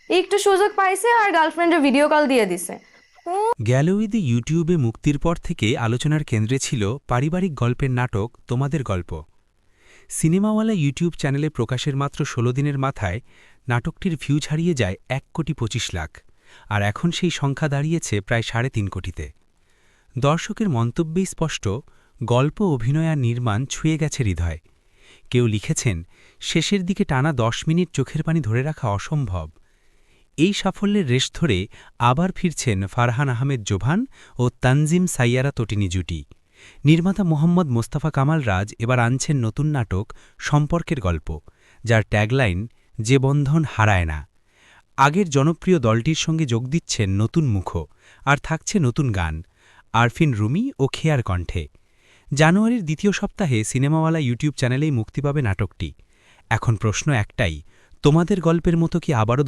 একটু সুযোগ পাইছে আর গার্লফ্রেন্ডের ভিডিও কল দিয়ে দিছে। গ্যালোইদি ইউটিউবে মুক্তির পর থেকে আলোচনার কেন্দ্রে ছিল পারিবারিক গল্পের নাটক তোমাদের গল্প। সিনেমাওয়ালা ইউটিউব চ্যানেলে প্রকাশের মাত্র ১৬ দিনের মাথায় নাটকটির ভিউ ছাড়িয়ে যায় ১,২৫,০০,০০০, আর এখন সেই সংখ্যা দাঁড়িয়েছে প্রায় ৩.৫ কোটিতে। দর্শকের মন্তব্যেই স্পষ্ট, গল্প, অভিনয় আর নির্মাণ ছুঁয়ে গেছে হৃদয়। কেউ লিখেছেন, শেষের দিকে টানা ১০ মিনিট চোখের পানি ধরে রাখা অসম্ভব। এই সাফল্যের রেশ ধরে আবার ফিরছেন ফারহান আহমেদ জোভান ও তানজিম সাইয়ারা তটিনী জুটি। নির্মাতা মোহাম্মদ মোস্তফা কামাল রাজ এবার আনছেন নতুন নাটক সম্পর্কের গল্প, যার ট্যাগলাইন যে বন্ধন হারায় না। আগের জনপ্রিয় দলটির সঙ্গে যোগ দিচ্ছেন নতুন মুখো, আর থাকছে নতুন গান, আরফিন রুমি ও খেয়ার কণ্ঠে। জানুয়ারির দ্বিতীয় সপ্তাহে সিনেমাওয়ালা ইউটিউব চ্যানেলেই মুক্তি পাবে নাটকটি। এখন প্রশ্ন একটাই, তোমাদের গল্পের মতো কি আবারও